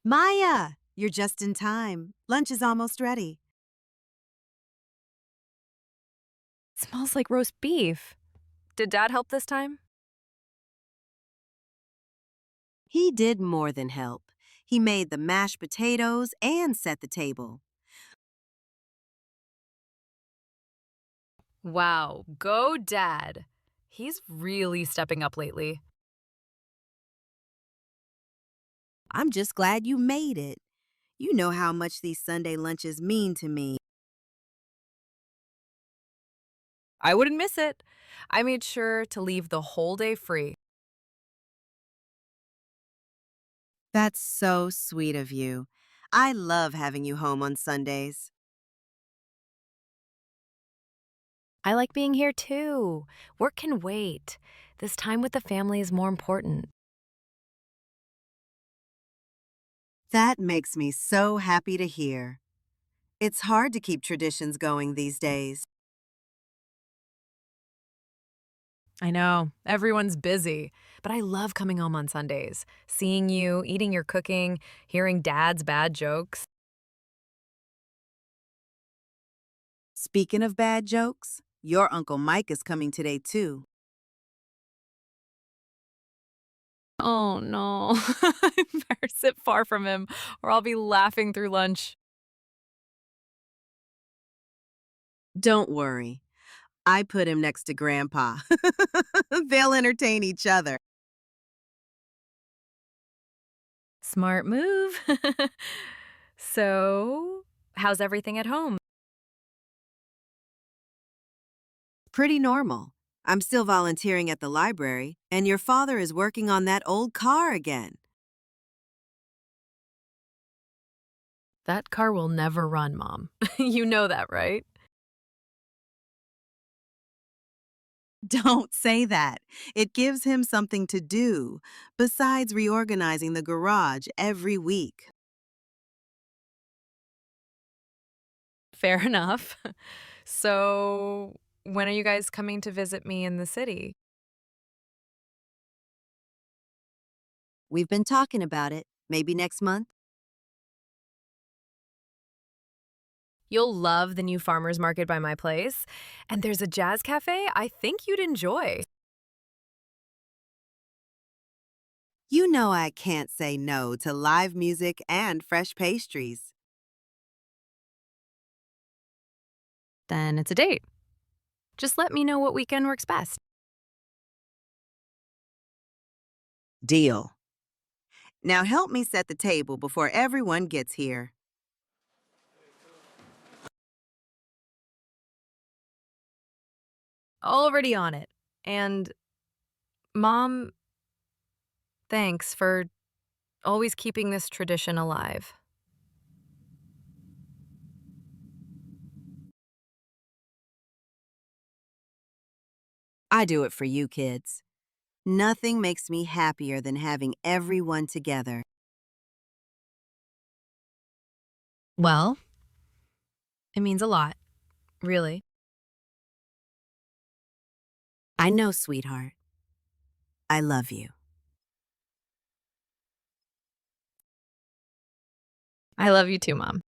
Maya, you're just in time. Lunch is almost ready. Smells like roast beef. Did Dad help this time? He did more than help. He made the mashed potatoes and set the table. Wow, go Dad. He's really stepping up lately. I'm just glad you made it. You know how much these Sunday lunches mean to me. I wouldn't miss it. I made sure to leave the whole day free. That's so sweet of you. I love having you home on Sundays. I like being here too. Work can wait. This time with the family is more important. That makes me so happy to hear. It's hard to keep traditions going these days. I know, everyone's busy, but I love coming home on Sundays, seeing you, eating your cooking, hearing Dad's bad jokes. Speaking of bad jokes, your Uncle Mike is coming today too. Oh no, I better sit far from him or I'll be laughing through lunch. Don't worry. I put him next to Grandpa. They'll entertain each other. Smart move. So, how's everything at home? Pretty normal. I'm still volunteering at the library, and your father is working on that old car again. That car will never run, Mom. You know that, right? Don't say that. It gives him something to do, besides reorganizing the garage every week. Fair enough. So, when are you guys coming to visit me in the city? We've been talking about it. Maybe next month? You'll love the new farmer's market by my place. And there's a jazz cafe I think you'd enjoy. You know I can't say no to live music and fresh pastries. Then it's a date. Just let me know what weekend works best. Deal. Now help me set the table before everyone gets here. Already on it. And, Mom, thanks for always keeping this tradition alive. I do it for you kids. Nothing makes me happier than having everyone together. Well, it means a lot, really. I know, sweetheart. I love you. I love you too, Mom.